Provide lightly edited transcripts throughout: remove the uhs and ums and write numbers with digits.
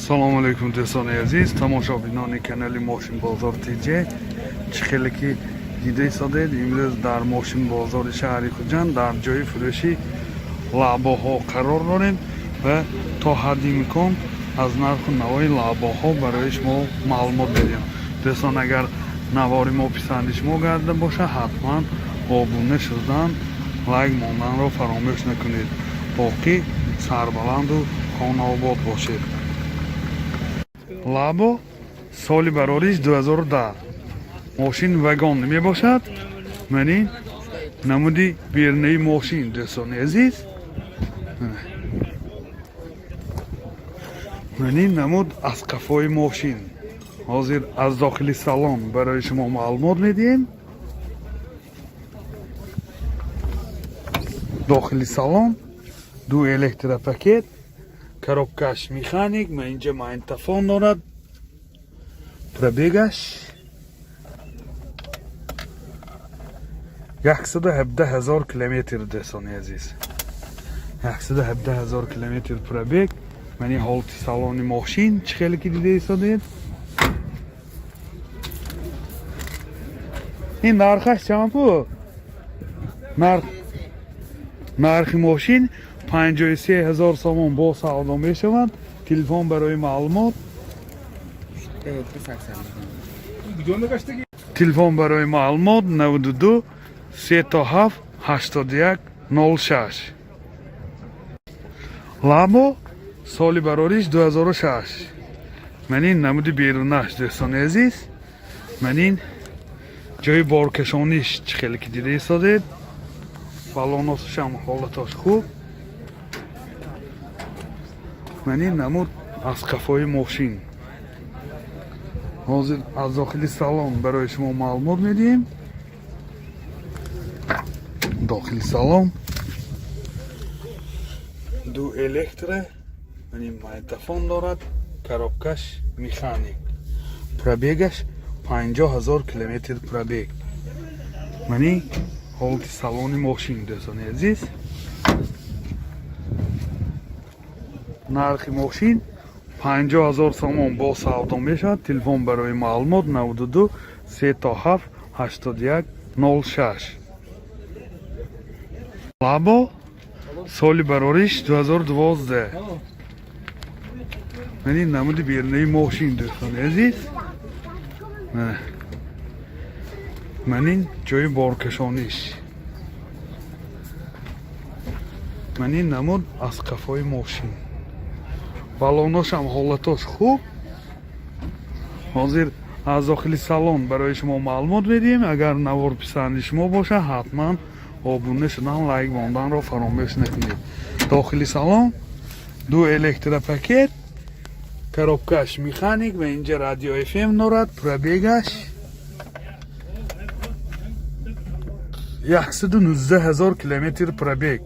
Салому алейкум дӯстони азиз, тамошобинони канали Мошин Бозор ТЖ. Чӣ хеле ки дида истодед, имрӯз дар Мошин Бозори шаҳри Хуҷанд дар ҷои фурӯши лаъбоҳо қарор дорем ва то ҳадди имкон аз нарху навои лаъбоҳо барои шумо маълумот медиҳем. Дӯстон, агар навори мо писанди шумо гарда боша, ҳатман обуна шудан лайк монданро фаромӯш накунед, то ки сарбаланду хонаобод бошед. лабо соли барориш 2010 мошин вагон мебошад. манин намуди бернаи мошин дӯстони азиз, манин намуд аз қафои мошин. ҳозир аз дохили салон барои шумо маълумот медиҳем. дохили салон ду электропакет, коробкаш механик, инҷа магнитофон дорад, пробегаш 117 000 километр дӯстони азиз. 117 000 километр пробег. мани ҳолати салони мошин чӣ хеле ки дида истодед. ин нархаш чанд буд? нархи мошин 53 000 сомон бо савдо мешавад. телефон барои маълумот, телефон барои маълумот 92 37 81 06. лабо соли барориш 2006. манин намуди берунаш дӯстони азиз. манин ҷои боркашониш чӣ хеле ки дида истодед. балоносашам ҳолатош хуб. манин намуд аз қафои мошин. ҳозир аз дохили салон барои шумо маълумот медиҳем. дохили салон ду электро, манин магнитофон дорад, коробкаш механик, пробегаш 50 000 километр пробег. мани ҳолати салони мошин дӯстони азиз. нархи мошин 50 000 сомон бо савдо мешавад. телефон барои маълумот 92 37 81 06. лабо соли барориш 2012. манин намуди бернаи мошин дӯстони азиз. манин ҷои боркашониш. манин намуд аз қафои мошин. балоношам ҳолатош хуб. ҳозир аз дохили салон барои шумо маълумот медиҳем. агар навор писанди шумо боша, ҳатман обуна шудан лайк монданро фаромӯш накунед. дохили салон ду электропакет, коробкаш механик ва инҷа радио FM дорад, пробегаш 119 000 километр пробег.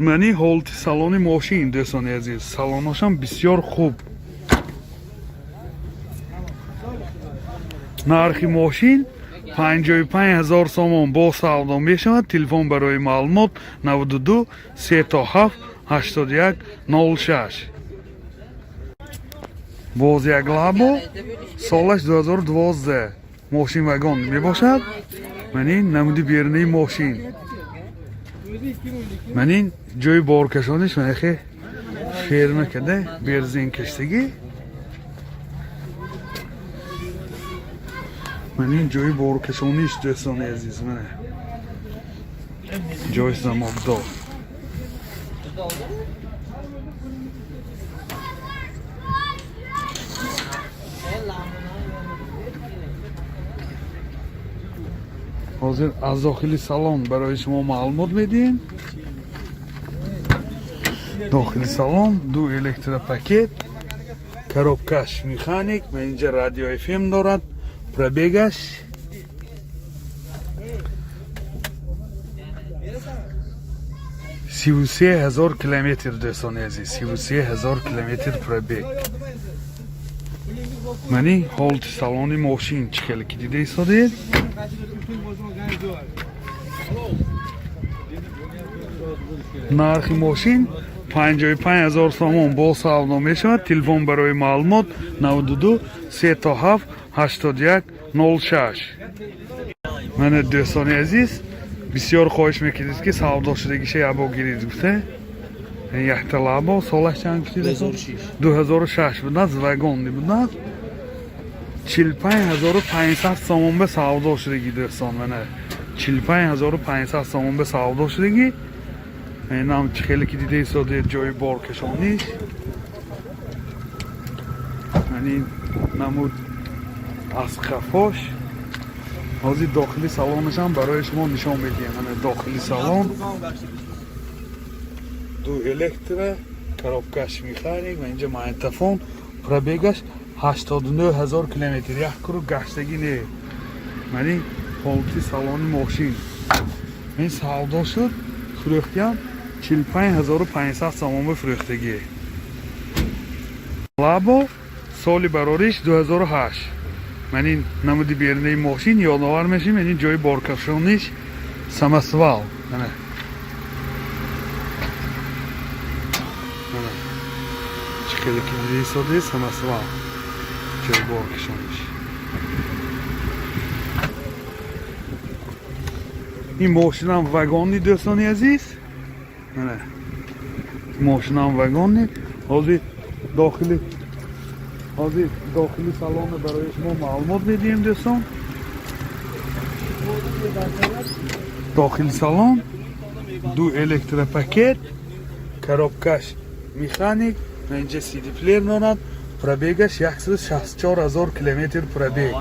мани ҳолати салони мошин дӯстони азиз. салоношам бисёр хуб. нархи мошин 55 000 сомон бо савдо мешавад. телефон барои маълумот 92 37 81 06. боз як лабо солаш 2012 мошин вагон мебошад. манин намуди бернаи мошин. манин ҷои боркашониш манихе ферма када берзин каштагӣ. манин ҷои боркашониш дӯстони азиз. мана ҷои замокдор. ҳозир аз дохили салон барои шумо маълумот медиҳем. дохили салон ду электропакет, коробкаш механик ва инҷа радио FM дорад, пробегаш 33 000 километр дӯстони азиз. 33 000 километр пробег. мани ҳолати салони мошин чӣ хеле ки дида истодед. нархи мошин 55000 сомон бо савдо мешавад. Телефон барои маълумот 92 37 81 06. мана дӯстони азиз, бисёр хоҳиш мекардед ки савдошудагиша ябо гирид гуфта. Яхта лабо солаш чанд гуфтид? 2006 будад, вагонли будад. 45500 сомон ба савдо шудаги дӯстон. мана 45500 сомон ба савдо шудаги. инам чӣ хеле ки дида истодед ҷои боркашониш. ин намуд аз қафош. ҳозир дохили салонашам барои шумо нишон медиҳам. мана дохили салон 2 электро, коробкаш механик ва инҷа магнитофон. пробегаш 89000 километр. як круг гаштагӣ не. мани ҳолати салони мошин. ин савдо шуд, фурӯхтиам 45500 сомон фурӯхтагӣ. лабо соли барориш 2008. мани намуди берунаи мошин ёдовар мешавем. ин ҷои боркашониш самосвал. чӣ хеле ки дида истодед самосвал. ҷои боркашониш. ин мошинам вагони дӯстони азиз. мошинам вагони. ҳозир дохили салона барои шумо маълумот медиҳем дӯстон. дохили салон 2 электропакет, коробкаш механик, инҷа сидиплер дорад. пробегаш 164000 километр пробег.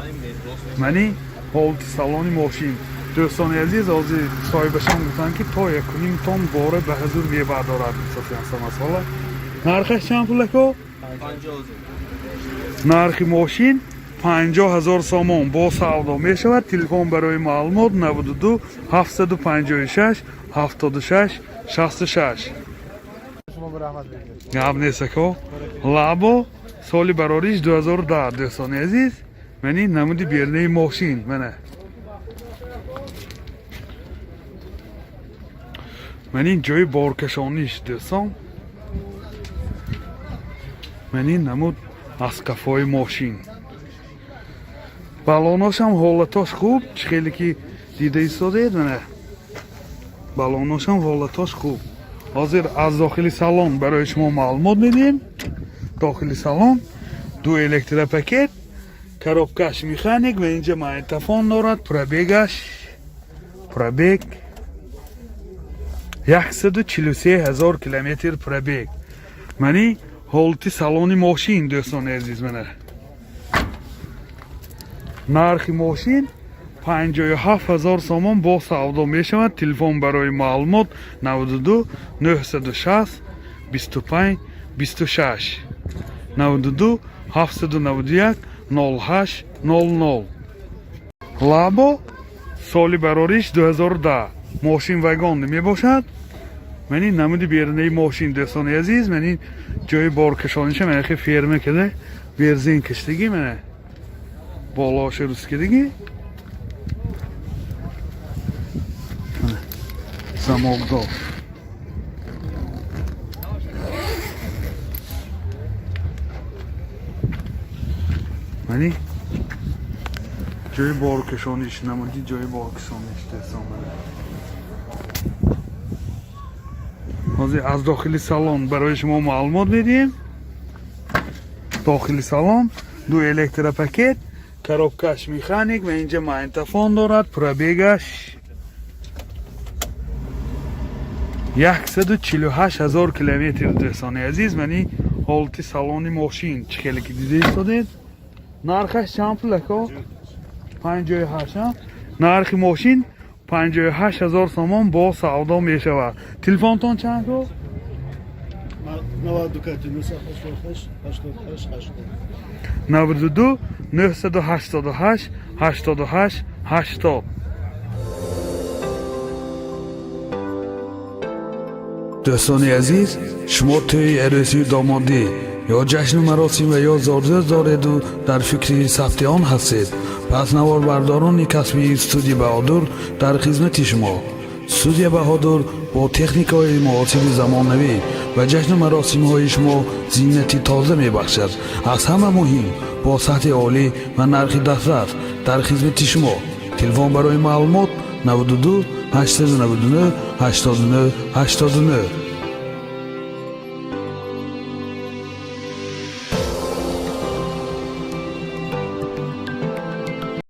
мани ҳолати салони мошин. дӯстони азиз, ҳозир соҳибашон гуфтанд ки то 1.5 тонн бора ба ҳазур мебардорад. самосвала нархаш чанд пулако? 50000. нархи мошин 50000 сомон бо савдо мешавад. телефон барои маълумот 92 756 76 66. гап нестако. лабо соли барориш 2010. дӯстони азиз, мани намуди берунаи мошин. мана мани ҷои боркашониш дӯстон. мани намуд аз кафои мошин. балоношам ҳолатош хуб. чӣ хеле ки дида истодед. мана балоношам ҳолатош хуб. ҳозир аз дохили салон барои шумо маълумот медиҳем. дохили салон 2 электропакет, коробкаш механик ва инҷа магнитофон дорад. пробег 143000 километр пробег. мани ҳолати салони мошин дӯстони азиз. мана нархи мошин 57000 сомон бо савдо мешавад. телефон барои маълумот 92 960 25 26 92 791 08 00. лабо соли барориш 2010. мошин вагонли мебошад. мани намуди берунаи мошин дӯстони азиз. мани ҷои боркашониша манахи ферма када берзин каштагӣ. мана болоша рускидагӣ. замокдор. мани ҷои боркашониш намуди ҷои боркашониш дӯстон. ҳозир аз дохили салон барои шумо маълумот медиҳем. дохили салон 2 электропакет, коробкаш механик ва инҷа магнитофон дорад. пробегаш 148000 километр дӯстони азиз. мани ҳолати салони мошин. чӣ хеле ки дида истодед. нархаш чанд пулако? 58. нархи мошин 58000 сомон бо савдо мешавад. телефонтон чанд ко? 92 988 88 80. дӯстони азиз, шумо тӯи арӯсии домодӣ ё ҷашну маросим ва ё зорзӯз дореду дар фикри сабти он ҳастед. пас наворбардорони касби студияи Баҳодур дар хизмати шумо. студия баҳодур бо техникаҳои муосири замонавӣ ва ҷашну маросимҳои шумо зиннати тоза мебахшад. аз ҳама муҳим бо сатҳи олӣ ва нархи дастрас дар хизмати шумо. телефон барои маълумот 92 899 89 89.